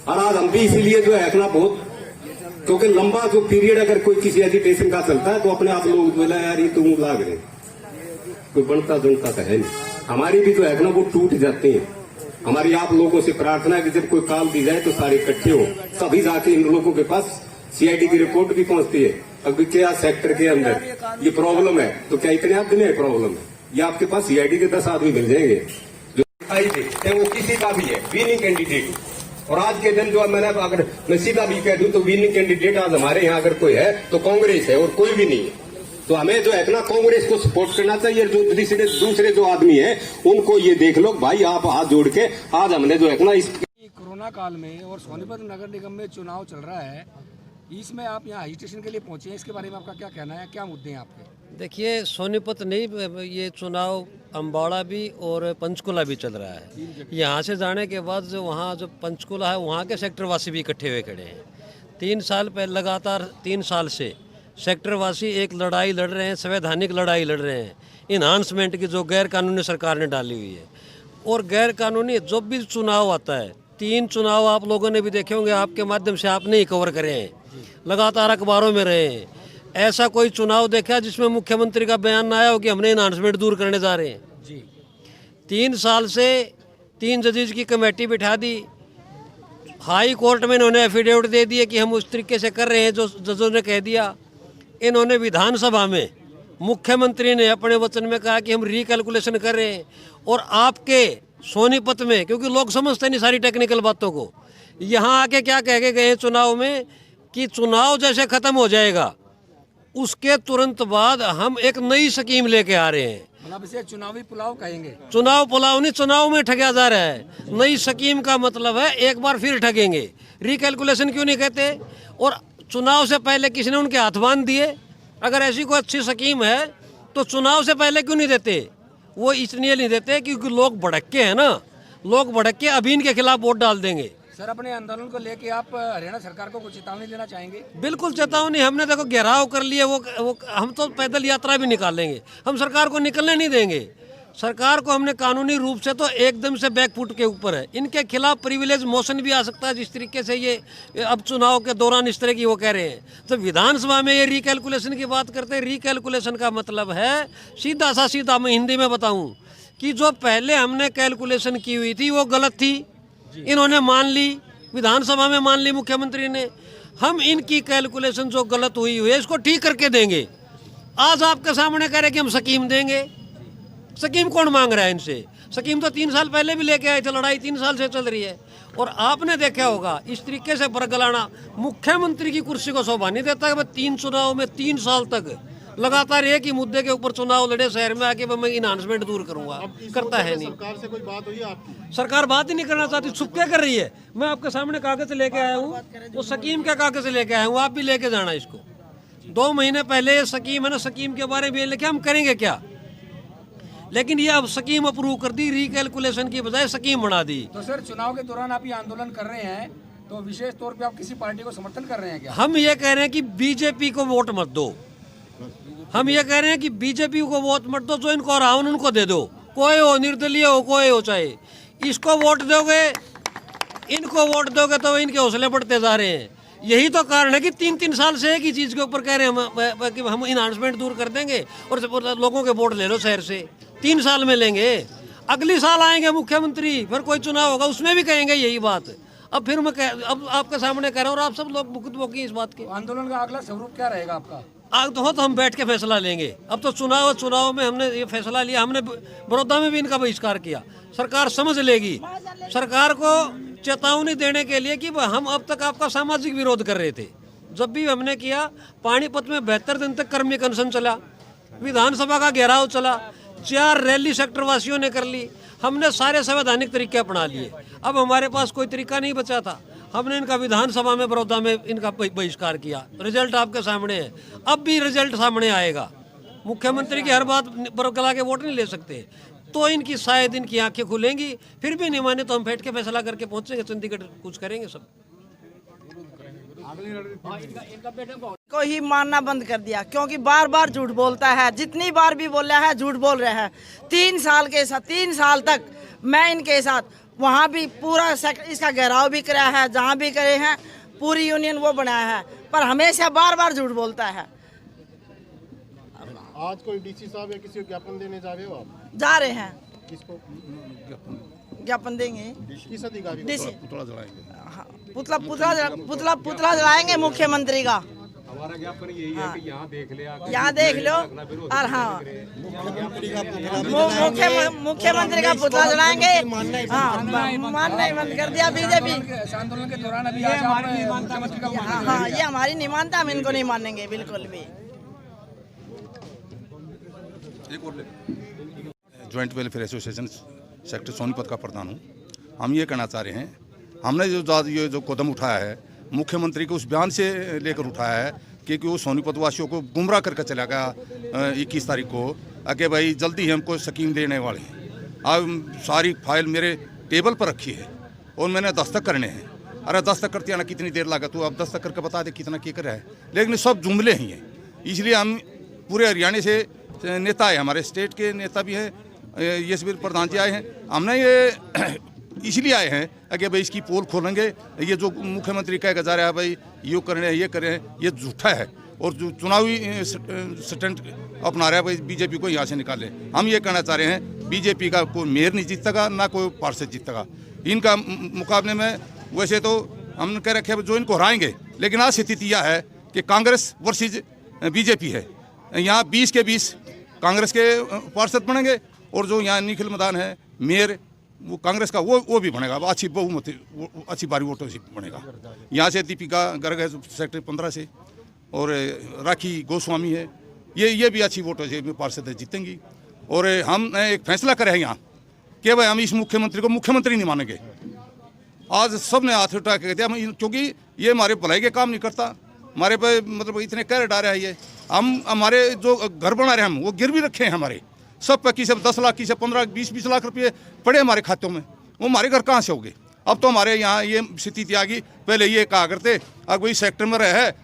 और आज हम भी इसीलिए जो है अपना बहुत, क्योंकि लंबा जो पीरियड अगर कोई किसी एजुकेशन का चलता है तो अपने आप लोग बोला यार ये तो लाग रहे, कोई बनता जनता तो है नहीं, हमारी भी जो है ना वो टूट जाती है। हमारी आप लोगों से प्रार्थना है कि जब कोई काल दी जाए तो सारे इकट्ठे हो, सभी जाके इन लोगों के पास सीआईडी की रिपोर्ट भी पहुंचती है। अभी क्या सेक्टर के अंदर ये प्रॉब्लम है तो क्या इतने आदमी है प्रॉब्लम है, ये आपके पास सीआईडी के 10 आदमी मिल जाएंगे जो दिखाई दे, चाहे वो किसी का भी है विनिंग कैंडिडेट। और आज के दिन जो मैंने अगर मैं सीधा भी कह दूं तो विनिंग कैंडिडेट आज हमारे यहाँ अगर कोई है तो कांग्रेस है और कोई भी नहीं है। तो हमें जो है ना कांग्रेस को सपोर्ट करना चाहिए। जो दूसरे जो आदमी है उनको ये देख लो भाई, आप हाथ जोड़ के आज हमने जो है ना इस कोरोना काल में और सोनीपत नगर निगम में चुनाव चल रहा है, इसमें आप यहाँ हाई स्टेशन के लिए पहुंचे हैं, इसके बारे में आपका क्या कहना है, क्या मुद्दे हैं आपके? देखिए, सोनीपत नहीं, ये चुनाव अम्बाड़ा भी और पंचकुला भी चल रहा है। यहाँ से जाने के बाद जो वहाँ जो पंचकुला है वहाँ के सेक्टरवासी भी इकट्ठे हुए खड़े हैं। 3 साल पहले लगातार 3 साल से सेक्टरवासी एक लड़ाई लड़ रहे हैं, संवैधानिक लड़ाई लड़ रहे हैं इन्हांसमेंट की, जो गैर कानूनी सरकार ने डाली हुई है। और गैर कानूनी जब भी चुनाव आता है, 3 चुनाव आप लोगों ने भी देखे होंगे, आपके माध्यम से आपने ही कवर करे हैं, लगातार अखबारों में रहे हैं। ऐसा कोई चुनाव देखा जिसमें मुख्यमंत्री का बयान ना आया हो कि हमने इन्हांसमेंट दूर करने जा रहे हैं जी। 3 साल से 3 जजेज की कमेटी बिठा दी, हाई कोर्ट में इन्होंने एफिडेविट दे दिए कि हम उस तरीके से कर रहे हैं जो जजों ने कह दिया। इन्होंने विधानसभा में मुख्यमंत्री ने अपने वचन में कहा कि हम रिकैलकुलेशन कर रहे हैं, और आपके सोनीपत में, क्योंकि लोग समझते नहीं सारी टेक्निकल बातों को, यहाँ आके क्या कह के गए चुनाव में कि चुनाव जैसे खत्म हो जाएगा उसके तुरंत बाद हम एक नई स्कीम लेके आ रहे हैं। मतलब इसे चुनावी पुलाव कहेंगे? चुनाव पुलाव नहीं, चुनाव में ठगा जा रहा है। नई स्कीम का मतलब है एक बार फिर ठगेंगे। रिकैलकुलेशन क्यों नहीं कहते? और चुनाव से पहले किसी ने उनके हाथ बांध दिए। अगर ऐसी कोई अच्छी स्कीम है तो चुनाव से पहले क्यों नहीं देते? वो इसलिए नहीं देते क्योंकि लोग भड़के हैं ना, लोग भड़के अभी इनके खिलाफ वोट डाल देंगे। सर, अपने आंदोलन को लेके आप हरियाणा सरकार को कुछ चेतावनी देना चाहेंगे? बिल्कुल चेतावनी, हमने देखो घेराव कर लिए, वो हम तो पैदल यात्रा भी निकालेंगे, हम सरकार को निकलने नहीं देंगे। सरकार को हमने कानूनी रूप से तो एकदम से बैकफुट के ऊपर है, इनके खिलाफ प्रिविलेज मोशन भी आ सकता है जिस तरीके से ये अब चुनाव के दौरान इस तरह की वो कह रहे हैं। तो विधानसभा में ये रिकैलकुलेशन की बात करते हैं। रिकैलकुलेशन का मतलब है सीधा मैं हिंदी में बताऊं कि जो पहले हमने कैलकुलेशन की हुई थी वो गलत थी, इन्होंने मान ली, विधानसभा में मान ली मुख्यमंत्री ने। हम इनकी कैलकुलेशन जो गलत हुई है इसको ठीक करके देंगे। आज आपके सामने कह रहे कि हम स्कीम देंगे। स्कीम कौन मांग रहा है इनसे? स्कीम तो 3 साल पहले भी लेके आए थे, लड़ाई 3 साल से चल रही है। और आपने देखा होगा इस तरीके से बरगलाना मुख्यमंत्री की कुर्सी को शोभा नहीं देता कि 3 चुनाव में 3 साल तक लगातार एक ही मुद्दे के ऊपर चुनाव लड़े शहर में आके मैं इन्हांसमेंट दूर करूंगा। करता है नहीं। सरकार से कोई बात हुई आपकी? सरकार बात ही नहीं करना चाहती, छुप क्या कर रही है। मैं आपके सामने कागज लेके आया हूँ, वो स्कीम का कागज लेके आया हूँ, आप भी लेके जाना इसको। 2 महीने पहले ये स्कीम है ना, स्कीम के बारे में लिखे हम करेंगे क्या, लेकिन ये अब स्कीम अप्रूव कर दी, रिकैलकुलेशन की बजाय स्कीम बना दी। तो सर, चुनाव के दौरान आप ये आंदोलन कर रहे हैं तो विशेष तौर पे आप किसी पार्टी को समर्थन कर रहे हैं क्या? हम ये कह रहे हैं कि बीजेपी को वोट मत दो। हम ये कह रहे हैं कि बीजेपी को वोट मत दो, जो इनको रावण उनको दे दो, कोई हो, निर्दलीय हो, कोई हो, चाहे इसको वोट दोगे, इनको वोट दोगे तो इनके हौसले बढ़ते जा रहे हैं। यही तो कारण है कि 3-3 साल से एक ही चीज के ऊपर कह रहे हैं कि हम इन्हांसमेंट दूर कर देंगे और लोगों के वोट ले लो शहर से। 3 साल में लेंगे, अगली साल आएंगे मुख्यमंत्री, फिर कोई चुनाव होगा उसमें भी कहेंगे यही बात। अब फिर अब आपके सामने कह रहा हूँ और आप सब लोग भुगतभोगी इस बात के। आंदोलन का अगला स्वरूप क्या रहेगा आपका? आग तो हो तो हम बैठ के फैसला लेंगे। अब तो चुनाव में हमने ये फैसला लिया, हमने बड़ौदा में भी इनका बहिष्कार किया। सरकार समझ लेगी। सरकार को चेतावनी देने के लिए कि हम अब तक आपका सामाजिक विरोध कर रहे थे। जब भी हमने किया, पानीपत में 72 दिन तक कर्मी अनशन चला, विधानसभा का घेराव चला, 4 रैली सेक्टर वासियों ने कर ली, हमने सारे संवैधानिक तरीके अपना लिए। अब हमारे पास कोई तरीका नहीं बचा था, हमने इनका विधानसभा में बड़ौदा में इनका बहिष्कार किया। रिजल्ट आपके सामने है, अब भी रिजल्ट सामने आएगा। मुख्यमंत्री की हर बात बरगला के वोट नहीं ले सकते, तो इनकी शायद इनकी आंखें खुलेंगी। फिर भी नहीं माने तो हम बैठ के फैसला करके पहुंचेंगे, चंडीगढ़ कुछ करेंगे सब। को ही मानना बंद कर दिया, क्योंकि बार बार झूठ बोलता है। जितनी बार भी बोला है झूठ बोल रहे हैं। 3 साल के साथ, 3 साल तक मैं इनके साथ वहाँ भी पूरा इसका घेराव भी कराया है, जहाँ भी करे हैं पूरी यूनियन वो बनाया है, पर हमेशा बार बार झूठ बोलता है। आज कोई डीसी साहब या किसी को ज्ञापन देने जा रहे हो आप? जा रहे हैं, किसको ज्ञापन देंगे, किस अधिकारी को? डीसी पुतला जलाएंगे। हाँ, पुतला जलाएंगे मुख्यमंत्री का। हमारा ज्ञापन यही है कि यहाँ देख ले, यहाँ देख लो। और हाँ, मुख्यमंत्री का पुतला जलाएंगे। हाँ, मानना ही बंद कर दिया बीजेपी। इस आंदोलन के दौरान अभी आज आप मुख्यमंत्री का हाँ हाँ, ये हमारी नहीं मानता, हम इनको नहीं मानेंगे बिल्कुल भी। Joint welfare association sector Sonipat का प्रधान हूँ। हम ये कहना चाह रहे हैं, हमने ये जो कदम उठाया है मुख्यमंत्री के उस बयान से लेकर उठाया है क्योंकि वो सोनीपत वासियों को गुमराह करके चला गया 21 तारीख को आगे भाई जल्दी ही हमको स्कीम देने वाले हैं। अब सारी फाइल मेरे टेबल पर रखी है और मैंने दस्तखत करने हैं। अरे दस्तखत करते आना कितनी देर लगा, तो अब दस्तखत करके बता दे कितना क्या कर रहा है, लेकिन सब जुमले ही हैं। इसलिए हम पूरे हरियाणा से नेता है, हमारे स्टेट के नेता भी हैं, यशवीर प्रधान जी आए हैं। हमने ये इसलिए आए हैं कि भाई इसकी पोल खोलेंगे। ये जो मुख्यमंत्री कह जा रहा है भाई ये कर रहे हैं ये कर रहे हैं, ये झूठा है और जो चुनावी स्टंट अपना रहा है भाई बीजेपी को यहाँ से निकाले। हम ये कहना चाह रहे हैं बीजेपी का कोई मेयर नहीं जीतेगा ना कोई पार्षद जीतेगा। इनका मुकाबले में वैसे तो हमने कह रखे जो इनको हराएंगे, लेकिन आज स्थिति यह है कि कांग्रेस वर्सेज बीजेपी है। यहाँ 20 के 20 कांग्रेस के पार्षद बनेंगे और जो यहाँ निखिल मैदान है मेयर वो कांग्रेस का वो भी बनेगा, अच्छी बहुमत अच्छी भारी वोटों से बनेगा। यहाँ से दीपिका गर्ग है सेक्टर 15 से और राखी गोस्वामी है, ये भी अच्छी वोटों से पार्षद जीतेंगी। और हम एक फैसला करें यहाँ कि भाई हम इस मुख्यमंत्री को मुख्यमंत्री नहीं मानेंगे। आज सब ने हाथ उठा के दिया क्योंकि ये हमारे भलाई के काम नहीं करता, हमारे पे मतलब इतने कह डाले हैं। ये हम हमारे जो घर बना रहे हैं हम वो गिर भी रखे हैं हमारे सब पे, किसी 10 लाख किसी 15-20 लाख रुपए पड़े हमारे खातों में, वो हमारे घर कहाँ से होंगे। अब तो हमारे यहाँ ये स्थिति आ गई, पहले ये कहा करते अब कोई सेक्टर में रहे है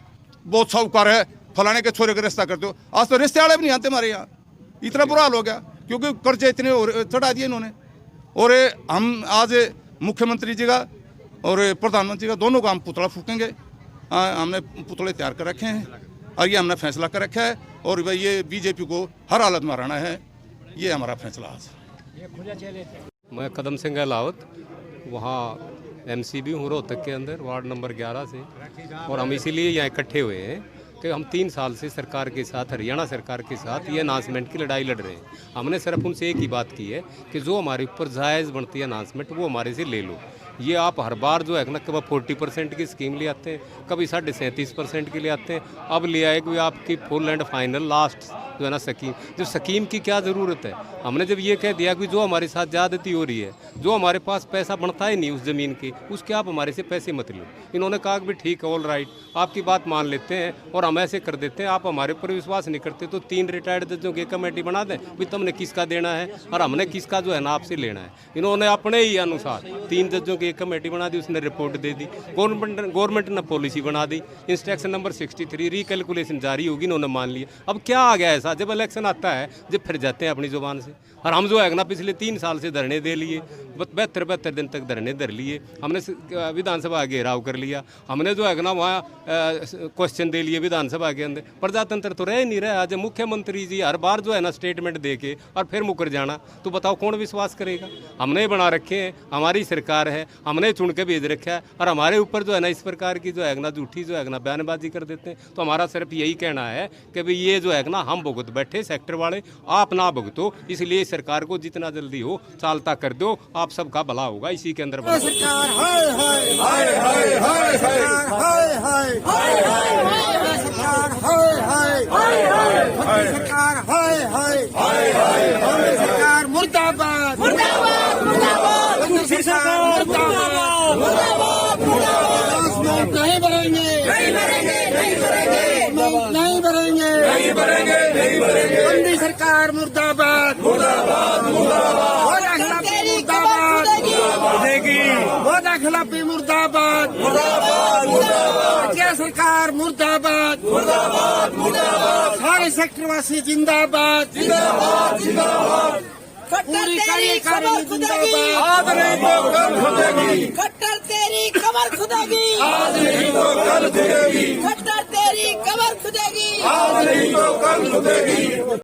बहुत साहूकार है फलाने के छोरे का रिश्ता करते हो, आज तो रिश्ते वाले भी नहीं आते हमारे यहाँ। इतना बुरा हाल हो गया क्योंकि कर्जे इतने चढ़ा दिए इन्होंने। और हम आज मुख्यमंत्री जी का और प्रधानमंत्री का दोनों का हम पुतला फूकेंगे। हमने पुतले तैयार कर रखे हैं और ये हमने फैसला कर रखा है और भाई ये बीजेपी को हर हालत में हराना है, ये हमारा फैसला आज। मैं कदम सिंह गहलावत, वहाँ एमसी भी हूँ रोहतक के अंदर वार्ड नंबर 11 से, और हम इसीलिए यहाँ इकट्ठे हुए हैं कि हम 3 साल से सरकार के साथ, हरियाणा सरकार के साथ ये अनाउंसमेंट की लड़ाई लड़ रहे हैं। हमने सिर्फ उनसे एक ही बात की है कि जो हमारे ऊपर जायज़ बनती है अनाउंसमेंट वो हमारे से ले लो। ये आप हर बार जो है ना कभी 40% की स्कीम ले आते हैं, कभी 37.5% की ले आते हैं, अब ले आए कोई आपकी फुल एंड फाइनल लास्ट जो है ना स्कीम। जो स्कीम की क्या ज़रूरत है, हमने जब ये कह दिया कि जो हमारे साथ ज़्यादती हो रही है, जो हमारे पास पैसा बनता ही नहीं उस ज़मीन के, उसके आप हमारे से पैसे मत लो। इन्होंने कहा कि ठीक है ऑल राइट, आपकी बात मान लेते हैं और हम ऐसे कर देते हैं। आप हमारे ऊपर विश्वास नहीं करते तो 3 रिटायर्ड जजों की कमेटी बना दें, भाई तुमने किसका देना है और हमने किसका जो है ना आपसे लेना है। इन्होंने अपने ही अनुसार 3 जजों की एक कमेटी बना दी, उसने रिपोर्ट दे दी, गवर्नमेंट ने पॉलिसी बना दी, इंस्ट्रक्शन नंबर 63 रिकैलकुलेशन जारी होगी, इन्होंने मान लिया। अब क्या आ गया ऐसा, जब इलेक्शन आता है जब फिर जाते हैं अपनी जुबान से। और हम जो है ना पिछले 3 साल से धरने दे लिए, 72 दिन तक धरने धर लिए, हमने विधानसभा घेराव कर लिया, हमने जो है ना वहाँ क्वेश्चन दे लिए विधानसभा के अंदर। प्रजातंत्र तो रह ही नहीं रहा। आज मुख्यमंत्री जी हर बार जो है ना स्टेटमेंट दे के और फिर मुकर जाना, तो बताओ कौन विश्वास करेगा। हमने बना रखे हैं, हमारी सरकार है, हमने चुन के भेज रखा है और हमारे ऊपर जो है ना इस प्रकार की जो है ना झूठी जो है ना बयानबाजी कर देते हैं। तो हमारा सिर्फ यही कहना है कि भाई ये जो है ना हम भुगत बैठे सेक्टर वाले, आप ना भुगतो, इसलिए सरकार को जितना जल्दी हो चालता कर दो, आप सबका भला होगा। इसी के अंदर सरकार मुर्दाबाद, मुर्दाबाद, मुर्दाबाद, सरकार मुर्दाबाद, मुर्दाबाद, मुर्दाबाद, नहीं भरेंगे, नहीं भरेंगे, नहीं भरेंगे, नहीं भरेंगे, नहीं भरेंगे, नहीं भरेंगे। मोदी सरकार मुर्दाबाद, मुर्दाबाद, मुर्दाबाद, वादा खिलाफी मुर्दाबाद, मुर्दाबाद, मुर्दाबाद, क्या सरकार मुर्दाबाद, मुर्दाबाद, मुर्दाबाद, सारे सेक्टर वासी जिंदाबाद, जिंदाबाद, जिंदाबाद, पूरी कार्यकारिणी जिंदाबाद। आज नहीं तो कल खुदेगी। खट्टर तेरी कमर खुदेगी। आज नहीं तो कल खुदेगी। खट्टर तेरी कमर खुदेगी। आज नहीं तो कल खुदेगी।